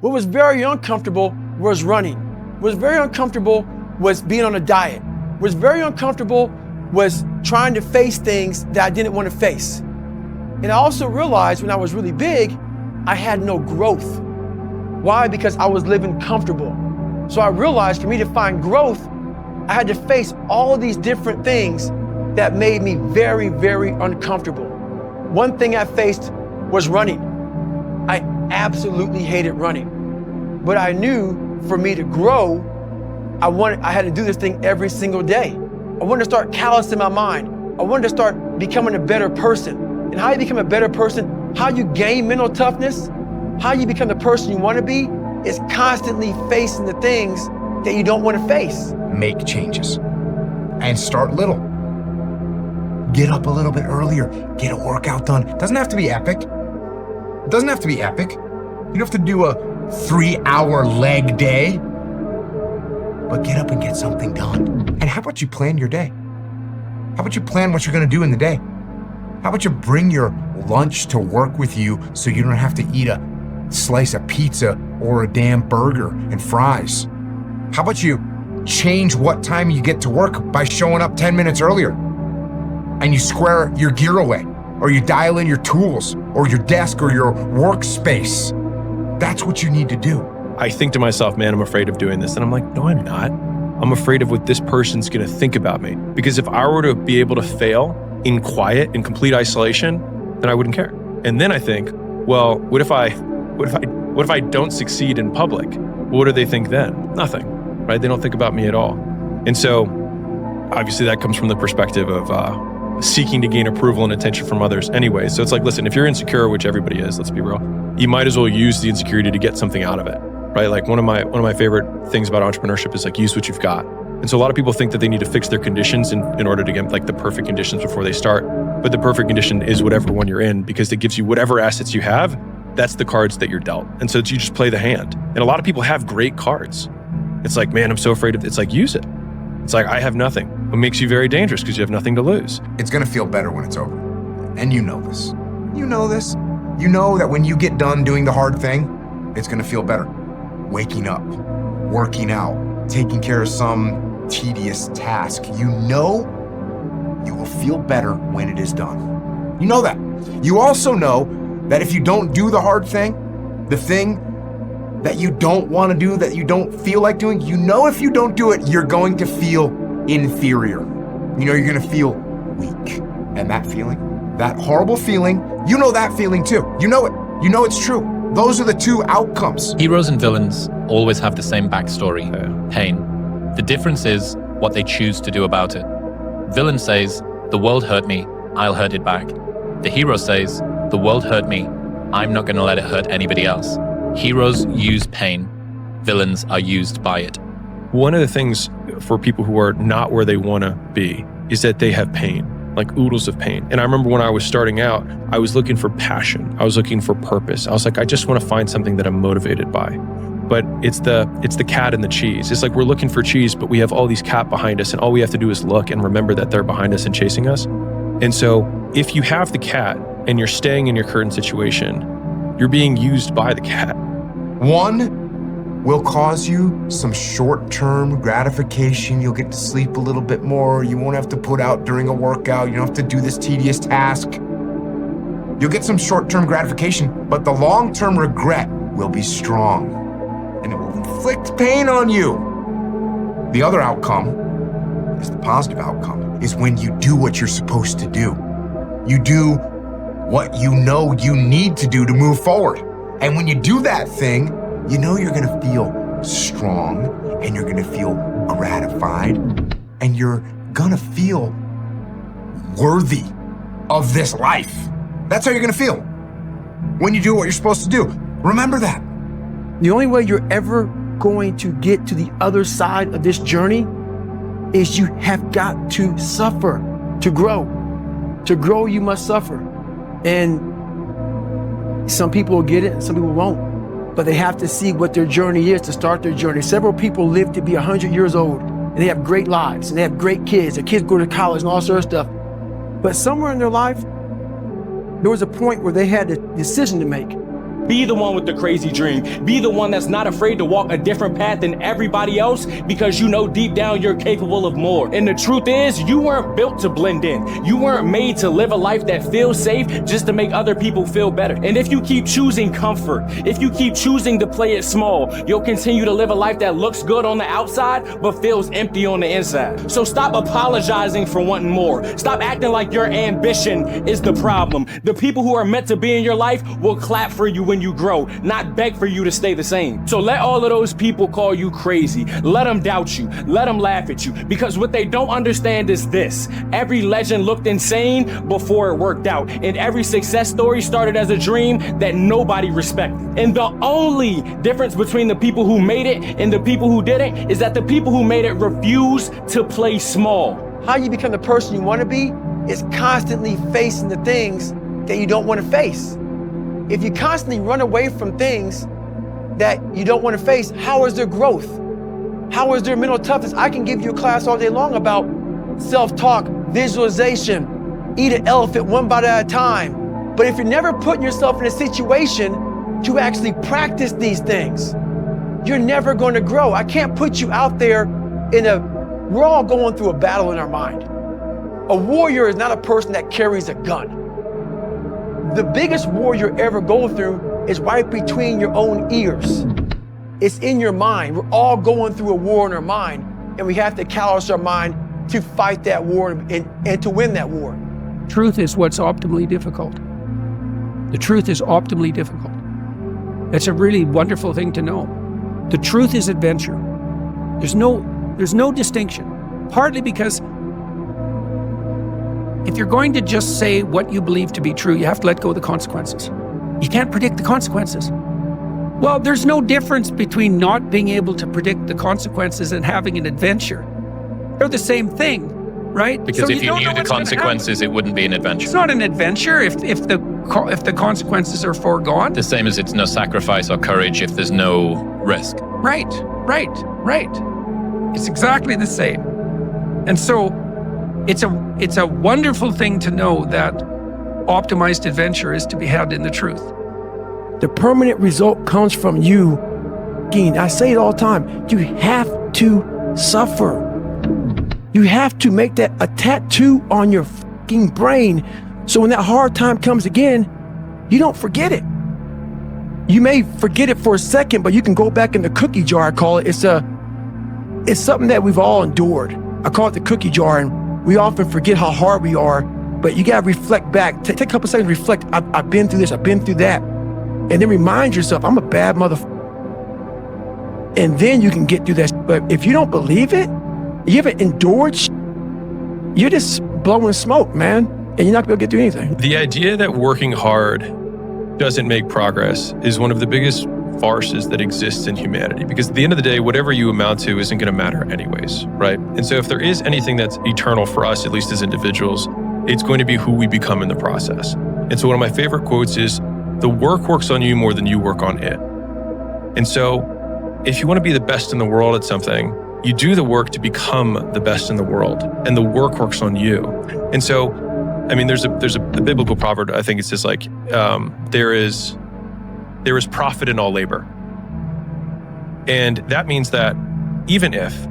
What was very uncomfortable was running. What was very uncomfortable was being on a diet. What was very uncomfortable was trying to face things that I didn't want to face. And I also realized when I was really big, I had no growth. Why? Because I was living comfortable. So I realized for me to find growth, I had to face all of these different things that made me very, very uncomfortable. One thing I faced was running. I absolutely hated running. But I knew for me to grow, I had to do this thing every single day. I wanted to start callousing my mind. I wanted to start becoming a better person. And how you become a better person, how you gain mental toughness, how you become the person you want to be, is constantly facing the things that you don't want to face. Make changes and start little. Get up a little bit earlier. Get a workout done. It doesn't have to be epic. It doesn't have to be epic. You don't have to do a 3-hour leg day. But get up and get something done. And how about you plan your day? How about you plan what you're going to do in the day? How about you bring your lunch to work with you so you don't have to eat a slice of pizza or a damn burger and fries? How about you change what time you get to work by showing up 10 minutes earlier? And you square your gear away, or you dial in your tools, or your desk, or your workspace. That's what you need to do. I think to myself, man, I'm afraid of doing this. And I'm like, no, I'm not. I'm afraid of what this person's gonna think about me. Because if I were to be able to fail in quiet, in complete isolation, then I wouldn't care. And then I think, well, what if I don't succeed in public? What do they think then? Nothing, right? They don't think about me at all. And so obviously that comes from the perspective of seeking to gain approval and attention from others anyway. So it's like, listen, if you're insecure, which everybody is, let's be real, you might as well use the insecurity to get something out of it, right? Like one of my favorite things about entrepreneurship is like, use what you've got. And so a lot of people think that they need to fix their conditions in order to get like the perfect conditions before they start. But the perfect condition is whatever one you're in, because it gives you whatever assets you have. That's the cards that you're dealt. And so you just play the hand. And a lot of people have great cards. It's like, man, I'm so afraid of it. It's like, use it. It's like, I have nothing. It makes you very dangerous because you have nothing to lose. It's gonna feel better when it's over. And you know this. You know this. You know that when you get done doing the hard thing, it's gonna feel better. Waking up, working out, taking care of some tedious task. You know you will feel better when it is done. You know that. You also know that if you don't do the hard thing, the thing that you don't want to do, that you don't feel like doing, you know if you don't do it, you're going to feel inferior. You know you're going to feel weak. And that feeling, that horrible feeling, you know that feeling too. You know it. You know it's true. Those are the two outcomes. Heroes and villains always have the same backstory, pain. The difference is what they choose to do about it. Villain says, the world hurt me, I'll hurt it back. The hero says, the world hurt me, I'm not going to let it hurt anybody else. Heroes use pain, villains are used by it. One of the things for people who are not where they want to be is that they have pain, like oodles of pain. And I remember when I was starting out, I was looking for passion. I was looking for purpose. I was like, I just want to find something that I'm motivated by. But it's the cat and the cheese. It's like we're looking for cheese, but we have all these cat behind us, and all we have to do is look and remember that they're behind us and chasing us. And so if you have the cat and you're staying in your current situation, you're being used by the cat. One will cause you some short-term gratification. You'll get to sleep a little bit more. You won't have to put out during a workout. You don't have to do this tedious task. You'll get some short-term gratification, but the long-term regret will be strong, and it will inflict pain on you. The other outcome is the positive outcome, is when you do what you're supposed to do. You do what you know you need to do to move forward. And when you do that thing, you know you're gonna feel strong, and you're gonna feel gratified, and you're gonna feel worthy of this life. That's how you're gonna feel when you do what you're supposed to do. Remember that. The only way you're ever going to get to the other side of this journey is you have got to suffer to grow. To grow, you must suffer. And some people will get it and some people won't. But they have to see what their journey is to start their journey. Several people live to be 100 years old, and they have great lives, and they have great kids. Their kids go to college and all sorts of stuff. But somewhere in their life, there was a point where they had a decision to make. Be the one with the crazy dream. Be the one that's not afraid to walk a different path than everybody else because you know deep down you're capable of more. And the truth is, you weren't built to blend in. You weren't made to live a life that feels safe just to make other people feel better. And if you keep choosing comfort, if you keep choosing to play it small, you'll continue to live a life that looks good on the outside but feels empty on the inside. So stop apologizing for wanting more. Stop acting like your ambition is the problem. The people who are meant to be in your life will clap for you when you grow, not beg for you to stay the same. So let all of those people call you crazy. Let them doubt you. Let them laugh at you. Because what they don't understand is this: every legend looked insane before it worked out. And every success story started as a dream that nobody respected. And the only difference between the people who made it and the people who didn't is that the people who made it refused to play small. How you become the person you want to be is constantly facing the things that you don't want to face. If you constantly run away from things that you don't want to face, how is there growth? How is there mental toughness? I can give you a class all day long about self-talk, visualization, eat an elephant one bite at a time. But if you're never putting yourself in a situation to actually practice these things, you're never going to grow. I can't put you out there we're all going through a battle in our mind. A warrior is not a person that carries a gun. The biggest war you'll ever go through is right between your own ears. It's in your mind. We're all going through a war in our mind, and we have to callous our mind to fight that war and to win that war. Truth is what's optimally difficult. The truth is optimally difficult. It's a really wonderful thing to know. The truth is adventure. There's no distinction, partly because if you're going to just say what you believe to be true, you have to let go of the consequences. You can't predict the consequences. Well, there's no difference between not being able to predict the consequences and having an adventure. They're the same thing, right? Because So if you knew the consequences, it wouldn't be an adventure. It's not an adventure if the consequences are foregone. The same as it's no sacrifice or courage if there's no risk. Right. It's exactly the same. And so it's a wonderful thing to know that optimized adventure is to be had in the truth. The permanent result comes from you. Again, I say it all the time. You have to suffer. You have to make that a tattoo on your fucking brain, so when that hard time comes again, you don't forget it. You may forget it for a second, but you can go back in the cookie jar, I call it. It's something that we've all endured. I call it the cookie jar, and we often forget how hard we are, but you gotta reflect back. Take a couple seconds, reflect. I've been through this, I've been through that. And then remind yourself, I'm a bad motherfucker. And then you can get through that. But if you don't believe it, you haven't endured, you're just blowing smoke, man. And you're not gonna get through anything. The idea that working hard doesn't make progress is one of the biggest farces that exists in humanity, because at the end of the day, whatever you amount to isn't going to matter anyways, right? And so if there is anything that's eternal for us, at least as individuals, it's going to be who we become in the process. And so one of my favorite quotes is, the work works on you more than you work on it. And so if you want to be the best in the world at something, you do the work to become the best in the world, and the work works on you. And so, I mean, there's a biblical proverb, I think it says like, there is profit in all labor. And that means that even if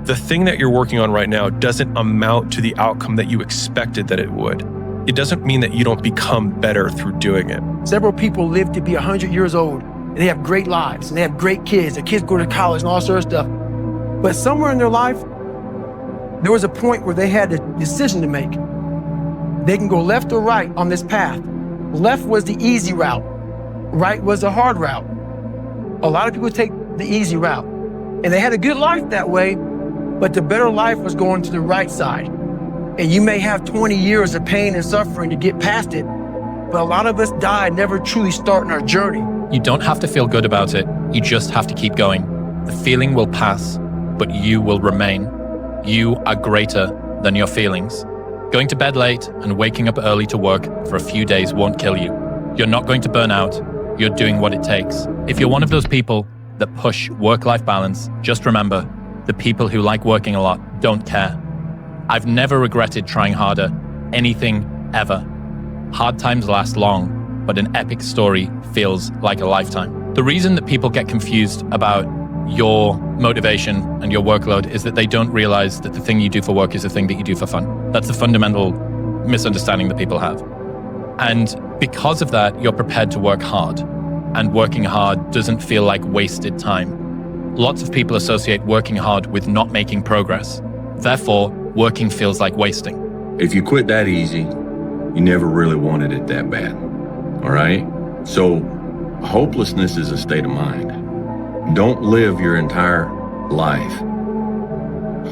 the thing that you're working on right now doesn't amount to the outcome that you expected that it would, it doesn't mean that you don't become better through doing it. Several people live to be 100 years old, and they have great lives, and they have great kids. Their kids go to college and all sorts of stuff. But somewhere in their life, there was a point where they had a decision to make. They can go left or right on this path. Left was the easy route. Right was the hard route. A lot of people take the easy route, and they had a good life that way, but the better life was going to the right side. And you may have 20 years of pain and suffering to get past it, but a lot of us die never truly starting our journey. You don't have to feel good about it. You just have to keep going. The feeling will pass, but you will remain. You are greater than your feelings. Going to bed late and waking up early to work for a few days won't kill you. You're not going to burn out. You're doing what it takes. If you're one of those people that push work-life balance, just remember, the people who like working a lot don't care. I've never regretted trying harder, anything, ever. Hard times last long, but an epic story feels like a lifetime. The reason that people get confused about your motivation and your workload is that they don't realize that the thing you do for work is the thing that you do for fun. That's the fundamental misunderstanding that people have. And because of that, you're prepared to work hard. And working hard doesn't feel like wasted time. Lots of people associate working hard with not making progress. Therefore, working feels like wasting. If you quit that easy, you never really wanted it that bad. All right? So, hopelessness is a state of mind. Don't live your entire life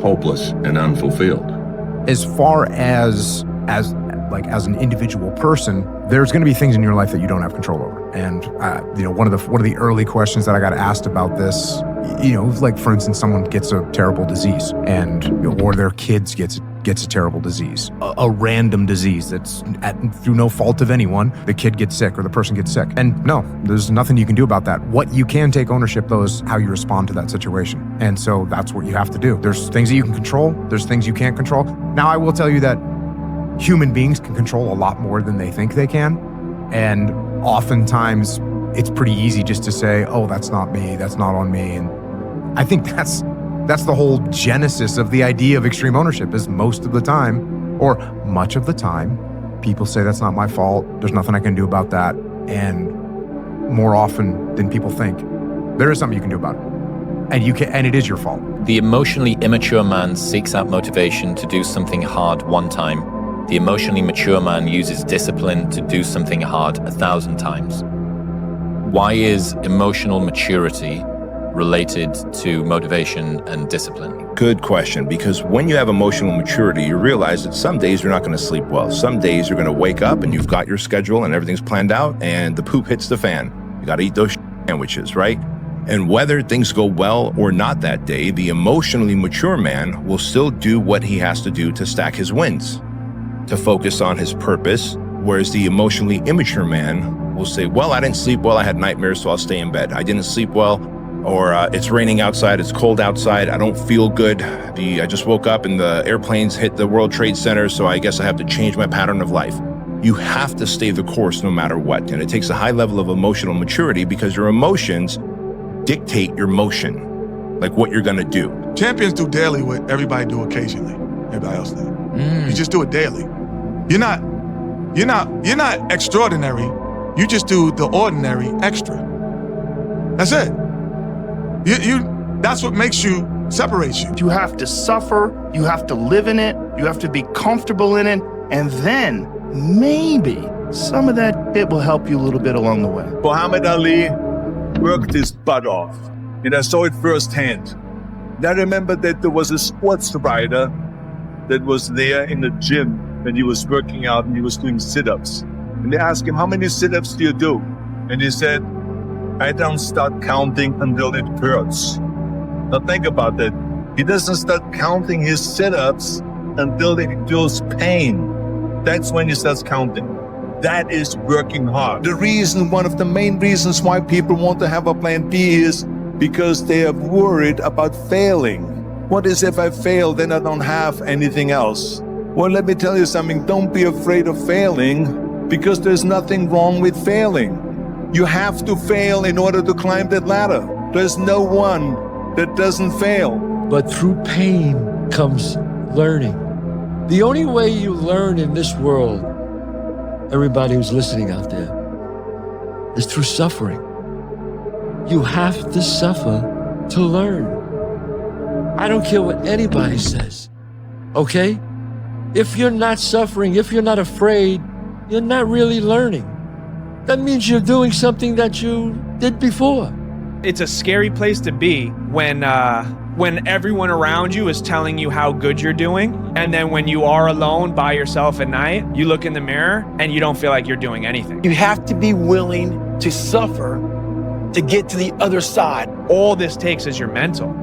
hopeless and unfulfilled. As far as an individual person, there's going to be things in your life that you don't have control over. And one of the early questions that I got asked about this, like for instance, someone gets a terrible disease, or their kids gets a terrible disease, a random disease that's through no fault of anyone. The kid gets sick or the person gets sick, and no, there's nothing you can do about that. What you can take ownership though is how you respond to that situation, and so that's what you have to do. There's things that you can control. There's things you can't control. Now, I will tell you that human beings can control a lot more than they think they can. And oftentimes it's pretty easy just to say, oh, that's not me, that's not on me. And I think that's the whole genesis of the idea of extreme ownership, is most of the time, or much of the time, people say that's not my fault, there's nothing I can do about that. And more often than people think, there is something you can do about it. And it is your fault. The emotionally immature man seeks out motivation to do something hard one time. The emotionally mature man uses discipline to do something hard 1,000 times. Why is emotional maturity related to motivation and discipline? Good question, because when you have emotional maturity, you realize that some days you're not going to sleep well. Some days you're going to wake up and you've got your schedule and everything's planned out and the poop hits the fan. You got to eat those sandwiches, right? And whether things go well or not that day, the emotionally mature man will still do what he has to do to stack his wins, to focus on his purpose, whereas the emotionally immature man will say, well, I didn't sleep well, I had nightmares, so I'll stay in bed. I didn't sleep well, or it's raining outside, it's cold outside, I don't feel good. I just woke up and the airplanes hit the World Trade Center, so I guess I have to change my pattern of life. You have to stay the course no matter what. And it takes a high level of emotional maturity because your emotions dictate your motion, like what you're gonna do. Champions do daily what everybody do occasionally. Everybody else does. You just do it daily. You're not extraordinary. You just do the ordinary extra. That's it. That's what makes you, separates you. You have to suffer, you have to live in it, you have to be comfortable in it, and then maybe some of that it will help you a little bit along the way. Muhammad Ali worked his butt off, and I saw it firsthand. And I remember that there was a sports writer that was there in the gym and he was working out and he was doing sit-ups. And they asked him, how many sit-ups do you do? And he said, I don't start counting until it hurts. Now think about that. He doesn't start counting his sit-ups until it feels pain. That's when he starts counting. That is working hard. One of the main reasons why people want to have a plan B is because they are worried about failing. What is if I fail, then I don't have anything else? Well, let me tell you something. Don't be afraid of failing because there's nothing wrong with failing. You have to fail in order to climb that ladder. There's no one that doesn't fail. But through pain comes learning. The only way you learn in this world, everybody who's listening out there, is through suffering. You have to suffer to learn. I don't care what anybody says, okay? If you're not suffering, if you're not afraid, you're not really learning. That means you're doing something that you did before. It's a scary place to be when everyone around you is telling you how good you're doing, and then when you are alone by yourself at night, you look in the mirror and you don't feel like you're doing anything. You have to be willing to suffer to get to the other side. All this takes is your mental.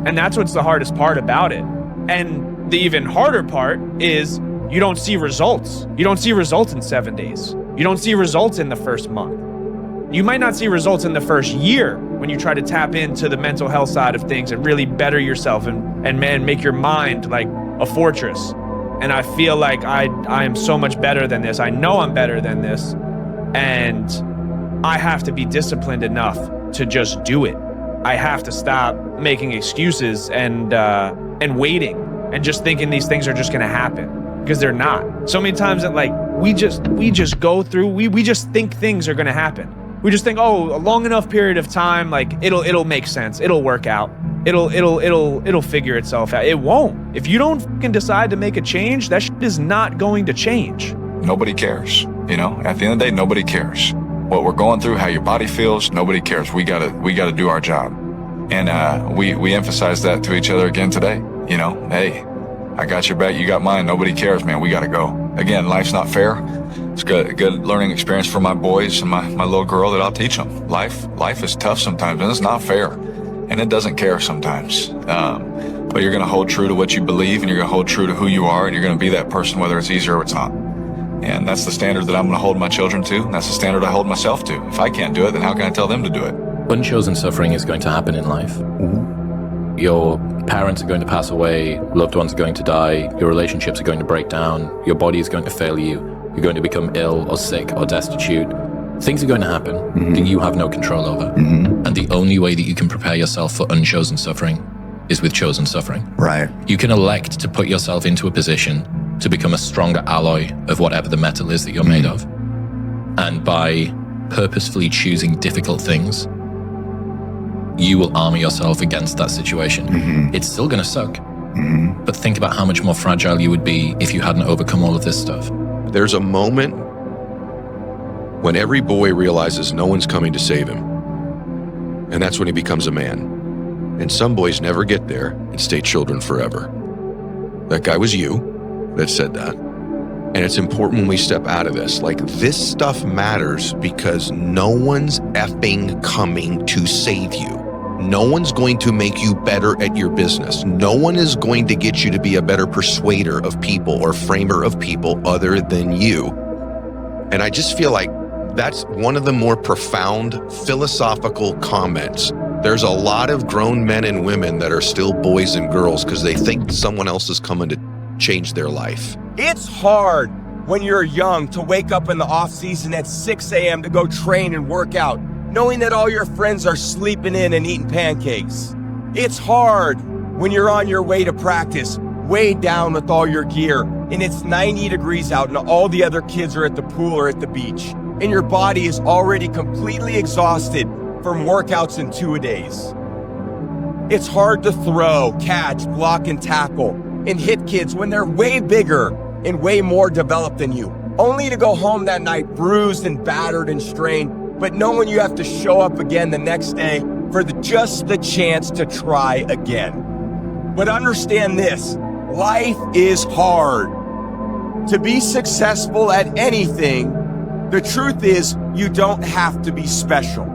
And that's what's the hardest part about it. And the even harder part is you don't see results. You don't see results in 7 days. You don't see results in the first month. You might not see results in the first year when you try to tap into the mental health side of things and really better yourself and make your mind like a fortress. And I feel like I am so much better than this. I know I'm better than this. And I have to be disciplined enough to just do it. I have to stop making excuses and waiting and just thinking these things are just going to happen, because they're not. So many times that like we just go through, we just think things are going to happen. We just think, oh, a long enough period of time, like it'll make sense. It'll work out. It'll figure itself out. It won't. If you don't fucking decide to make a change, that shit is not going to change. Nobody cares. You know, at the end of the day, nobody cares. What we're going through, how your body feels, nobody cares. We gotta do our job. And we emphasize that to each other again today. You know, hey, I got your back, you got mine. Nobody cares, man. We gotta go. Again, life's not fair. It's good learning experience for my boys and my little girl that I'll teach them. Life is tough sometimes, and it's not fair. And it doesn't care sometimes. But you're gonna hold true to what you believe, and you're gonna hold true to who you are, and you're gonna be that person whether it's easy or it's not. And that's the standard that I'm gonna hold my children to, and that's the standard I hold myself to. If I can't do it, then how can I tell them to do it? Unchosen suffering is going to happen in life. Your parents are going to pass away, loved ones are going to die, your relationships are going to break down, your body is going to fail you, you're going to become ill or sick or destitute. Things are going to happen that you have no control over. And the only way that you can prepare yourself for unchosen suffering is with chosen suffering. Right. You can elect to put yourself into a position to become a stronger alloy of whatever the metal is that you're made of. And by purposefully choosing difficult things, you will armor yourself against that situation. It's still going to suck, but think about how much more fragile you would be if you hadn't overcome all of this stuff. There's a moment when every boy realizes no one's coming to save him. And that's when he becomes a man. And some boys never get there and stay children forever. That guy was you that said that. And it's important when we step out of this. Like, this stuff matters because no one's effing coming to save you. No one's going to make you better at your business. No one is going to get you to be a better persuader of people or framer of people other than you. And I just feel like that's one of the more profound philosophical comments. There's a lot of grown men and women that are still boys and girls because they think someone else is coming to change their life. It's hard when you're young to wake up in the off season at 6 a.m. to go train and work out, knowing that all your friends are sleeping in and eating pancakes. It's hard when you're on your way to practice, weighed down with all your gear, and it's 90 degrees out and all the other kids are at the pool or at the beach, and your body is already completely exhausted from workouts in 2-a-days. It's hard to throw, catch, block, and tackle, and hit kids when they're way bigger and way more developed than you, only to go home that night bruised and battered and strained, but knowing you have to show up again the next day for just the chance to try again. But understand this, life is hard. To be successful at anything, the truth is you don't have to be special.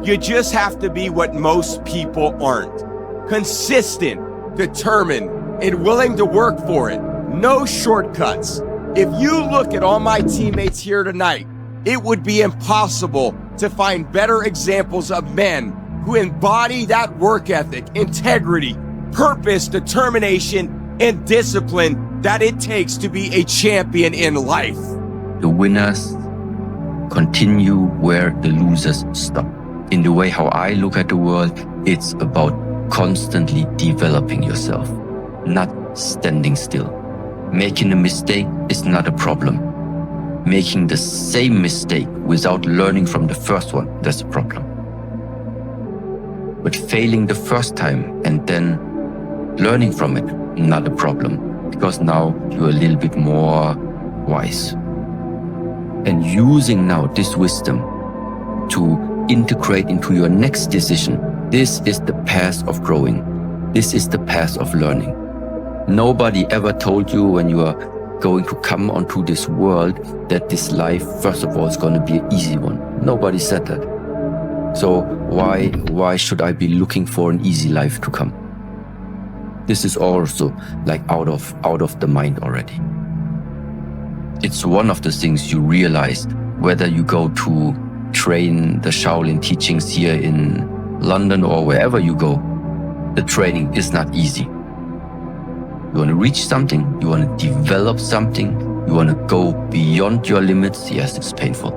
You just have to be what most people aren't. Consistent, determined, and willing to work for it. No shortcuts. If you look at all my teammates here tonight, it would be impossible to find better examples of men who embody that work ethic, integrity, purpose, determination, and discipline that it takes to be a champion in life. The winners continue where the losers stop. In the way how I look at the world, it's about constantly developing yourself, not standing still. Making a mistake is not a problem. Making the same mistake without learning from the first one, that's a problem. But failing the first time and then learning from it, not a problem, because now you're a little bit more wise. And using now this wisdom to integrate into your next decision, this is the path of growing. This is the path of learning. Nobody ever told you when you are going to come onto this world that this life, first of all, is going to be an easy one. Nobody said that. So why should I be looking for an easy life to come? This is also like out of the mind already. It's one of the things you realize, whether you go to train the Shaolin teachings here in London or wherever you go, the training is not easy. You want to reach something, you want to develop something, you want to go beyond your limits, yes, it's painful.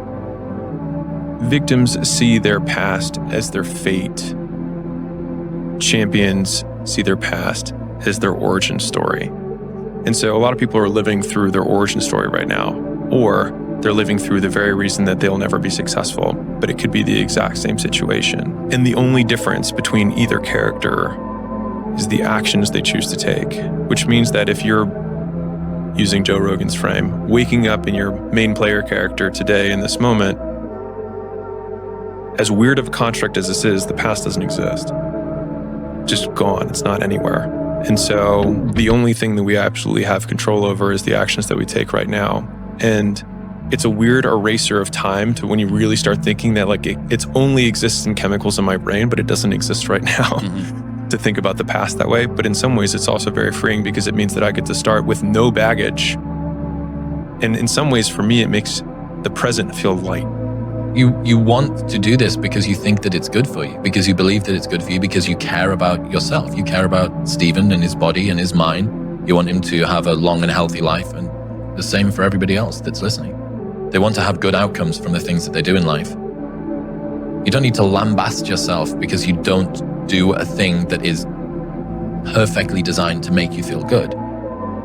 victims see their past as their fate. Champions see their past as their origin story. And so a lot of people are living through their origin story right now, or they're living through the very reason that they'll never be successful, but it could be the exact same situation. And the only difference between either character is the actions they choose to take, which means that if you're, using Joe Rogan's frame, waking up in your main player character today in this moment, as weird of a construct as this is, the past doesn't exist. Just gone, it's not anywhere. And so the only thing that we absolutely have control over is the actions that we take right now. And it's a weird eraser of time to when you really start thinking that like it's only exists in chemicals in my brain, but it doesn't exist right now. To think about the past that way. But in some ways it's also very freeing because it means that I get to start with no baggage. And in some ways for me, it makes the present feel light. You want to do this because you think that it's good for you, because you believe that it's good for you, because you care about yourself. You care about Stephen and his body and his mind. You want him to have a long and healthy life, and the same for everybody else that's listening. They want to have good outcomes from the things that they do in life. You don't need to lambast yourself because you don't do a thing that is perfectly designed to make you feel good.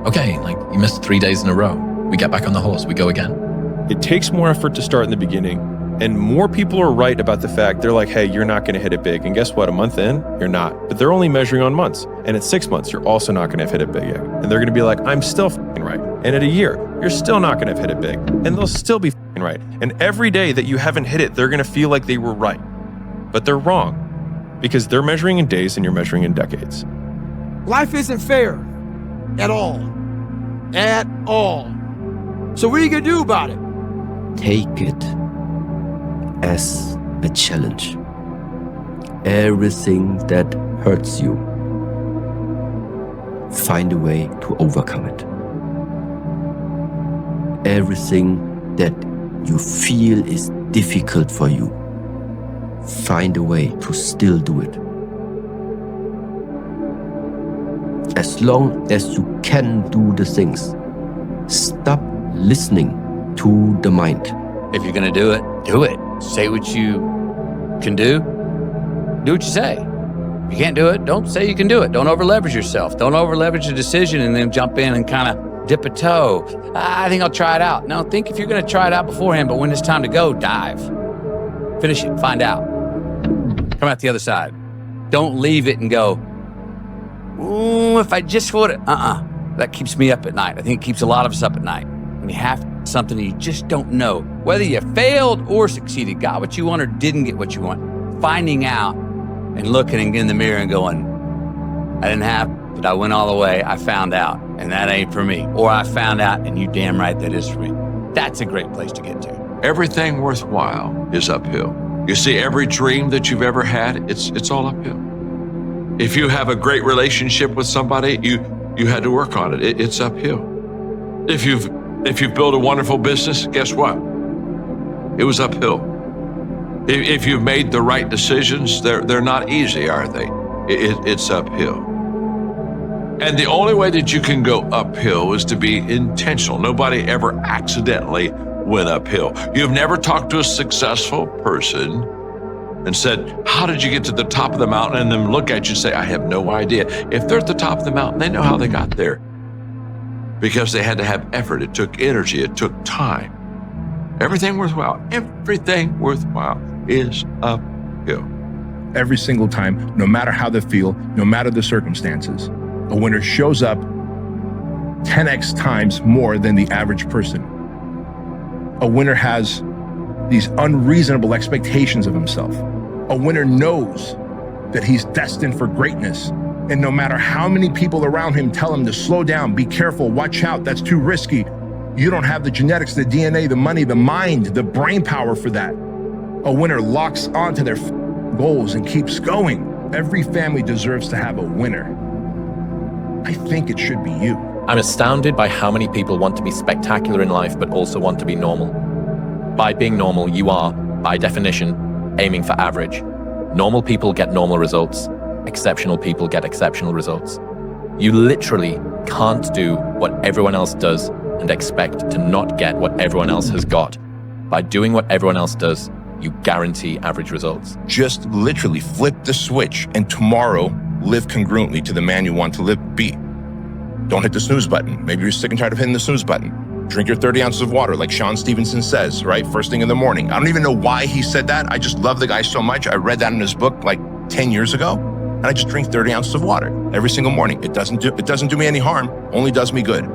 Okay, like you missed 3 days in a row. We get back on the horse, we go again. It takes more effort to start in the beginning, and more people are right about the fact they're like, hey, you're not gonna hit it big. And guess what, a month in, you're not. But they're only measuring on months. And at 6 months, you're also not gonna have hit it big yet. And they're gonna be like, I'm still f***ing right. And at a year, you're still not gonna have hit it big. And they'll still be f***ing right. And every day that you haven't hit it, they're gonna feel like they were right. But they're wrong. Because they're measuring in days and you're measuring in decades. Life isn't fair at all. At all. So what are you gonna do about it? Take it as a challenge. Everything that hurts you, find a way to overcome it. Everything that you feel is difficult for you, find a way to still do it. As long as you can do the things, stop listening to the mind. If you're gonna do it, do it. Say what you can do. Do what you say. If you can't do it, don't say you can do it. Don't over leverage yourself. Don't over leverage a decision and then jump in and kind of dip a toe. I think I'll try it out. No, think if you're gonna try it out beforehand, but when it's time to go, dive. Finish it, find out. Come out the other side. Don't leave it and go, ooh, if I just would, that keeps me up at night. I think it keeps a lot of us up at night. When you have something that you just don't know, whether you failed or succeeded, got what you want or didn't get what you want, finding out and looking in the mirror and going, I didn't have, but I went all the way, I found out, and that ain't for me. Or I found out, and you damn right that is for me. That's a great place to get to. Everything worthwhile is uphill. You see, every dream that you've ever had, it's all uphill. If you have a great relationship with somebody, you had to work on it. It's uphill. If you've built a wonderful business, guess what? It was uphill. If you've made the right decisions, they're not easy, are they? It's uphill. And the only way that you can go uphill is to be intentional. Nobody ever accidentally went uphill. You've never talked to a successful person and said, how did you get to the top of the mountain? And then look at you and say, I have no idea. If they're at the top of the mountain, they know how they got there. Because they had to have effort. It took energy. It took time. Everything worthwhile is uphill. Every single time, no matter how they feel, no matter the circumstances, a winner shows up 10x times more than the average person. A winner has these unreasonable expectations of himself. A winner knows that he's destined for greatness. And no matter how many people around him tell him to slow down, be careful, watch out, that's too risky, you don't have the genetics, the DNA, the money, the mind, the brain power for that. A winner locks onto their goals and keeps going. Every family deserves to have a winner. I think it should be you. I'm astounded by how many people want to be spectacular in life, but also want to be normal. By being normal, you are, by definition, aiming for average. Normal people get normal results. Exceptional people get exceptional results. You literally can't do what everyone else does and expect to not get what everyone else has got. By doing what everyone else does, you guarantee average results. Just literally flip the switch and tomorrow live congruently to the man you want to be. Don't hit the snooze button. Maybe you're sick and tired of hitting the snooze button. Drink your 30 ounces of water, like Sean Stevenson says, right? First thing in the morning. I don't even know why he said that. I just love the guy so much. I read that in his book like 10 years ago, and I just drink 30 ounces of water every single morning. It doesn't do me any harm, only does me good.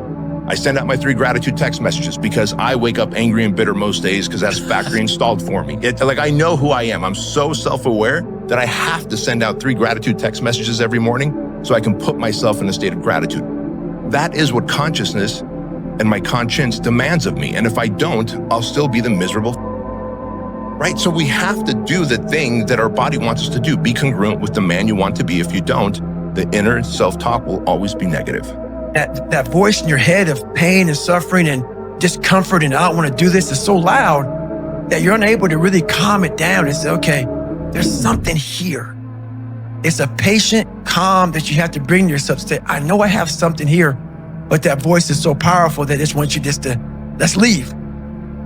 I send out my 3 gratitude text messages because I wake up angry and bitter most days because that's factory installed for me. I know who I am. I'm so self-aware that I have to send out 3 gratitude text messages every morning so I can put myself in a state of gratitude. That is what consciousness and my conscience demands of me. And if I don't, I'll still be the miserable, right? So we have to do the thing that our body wants us to do. Be congruent with the man you want to be. If you don't, the inner self-talk will always be negative. That voice in your head of pain and suffering and discomfort and I don't want to do this is so loud that you're unable to really calm it down and say, okay, there's something here. It's a patient calm that you have to bring to yourself to say, I know I have something here, but that voice is so powerful that it just wants you just to, let's leave.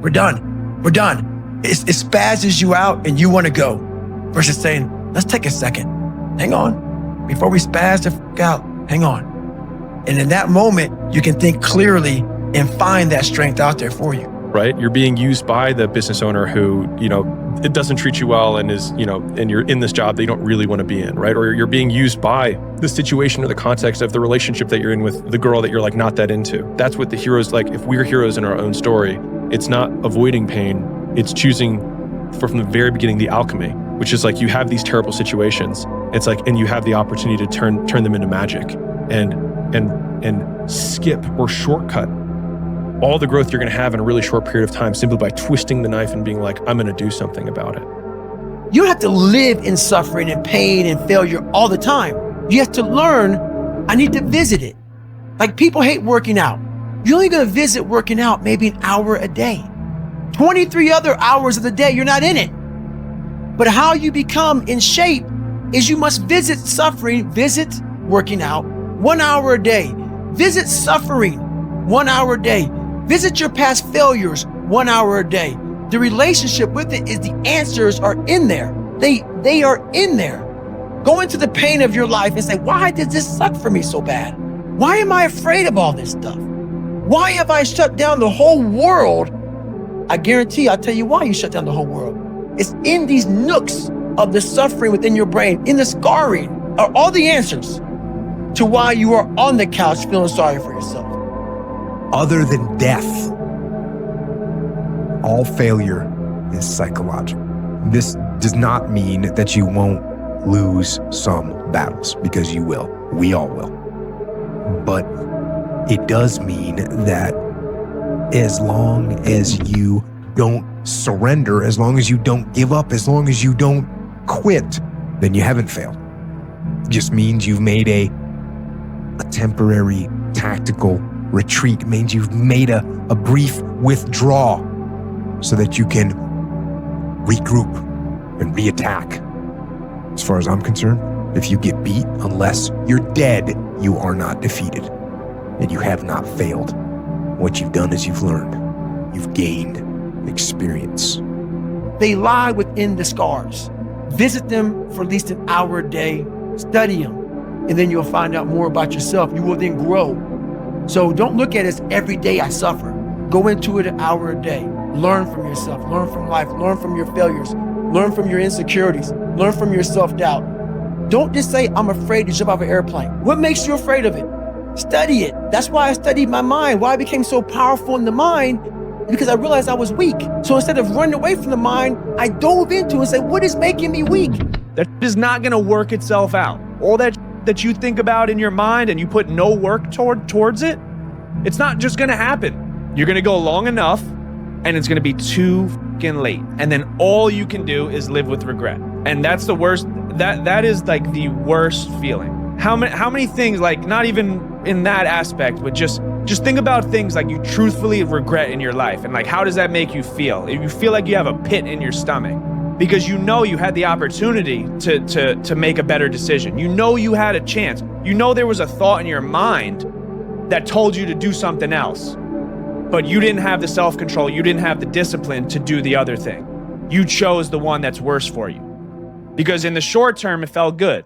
We're done. We're done. It spazzes you out and you want to go versus saying, let's take a second. Hang on. Before we spaz the fuck out, hang on. And in that moment, you can think clearly and find that strength out there for you. Right? You're being used by the business owner who, it doesn't treat you well and is, and you're in this job that you don't really want to be in, right? Or you're being used by the situation or the context of the relationship that you're in with the girl that you're like not that into. That's what the hero's like. If we're heroes in our own story, it's not avoiding pain. It's choosing from the very beginning, the alchemy, which is like you have these terrible situations. It's like, and you have the opportunity to turn them into magic and skip or shortcut all the growth you're going to have in a really short period of time simply by twisting the knife and being like, I'm going to do something about it. You don't have to live in suffering and pain and failure all the time. You have to learn, I need to visit it. Like people hate working out. You're only going to visit working out maybe an hour a day. 23 other hours of the day, you're not in it. But how you become in shape is you must visit suffering, visit working out 1 hour a day. Visit suffering 1 hour a day. Visit your past failures 1 hour a day. The relationship with it is the answers are in there. They are in there. Go into the pain of your life and say, why did this suck for me so bad? Why am I afraid of all this stuff? Why have I shut down the whole world? I guarantee I'll tell you why you shut down the whole world. It's in these nooks of the suffering within your brain, in the scarring, are all the answers to why you are on the couch feeling sorry for yourself. Other than death, all failure is psychological. This does not mean that you won't lose some battles, because you will. We all will. But it does mean that as long as you don't surrender, as long as you don't give up, as long as you don't quit, then you haven't failed. It just means you've made a temporary tactical retreat. It means you've made a brief withdrawal so that you can regroup and reattack. As far as I'm concerned, if you get beat, unless you're dead, you are not defeated and you have not failed. What you've done is you've learned. You've gained experience. They lie within the scars. Visit them for at least an hour a day. Study them. And then you'll find out more about yourself. You will then grow. So don't look at it as every day I suffer. Go into it an hour a day. Learn from yourself. Learn from life. Learn from your failures. Learn from your insecurities. Learn from your self-doubt. Don't just say, I'm afraid to jump off an airplane. What makes you afraid of it? Study it. That's why I studied my mind. Why I became so powerful in the mind, because I realized I was weak. So instead of running away from the mind, I dove into it and said, what is making me weak? That is not going to work itself out. All that you think about in your mind and you put no work towards it, it's not just going to happen. You're going to go long enough and it's going to be too fucking late. And then all you can do is live with regret. And that's the worst. That is like the worst feeling. How many things, like not even in that aspect, but just think about things like you truthfully regret in your life, and like how does that make you feel? If you feel like you have a pit in your stomach because you know you had the opportunity to make a better decision. You know you had a chance. You know there was a thought in your mind that told you to do something else, but you didn't have the self-control. You didn't have the discipline to do the other thing. you chose the one that's worse for you. Because in the short term, it felt good.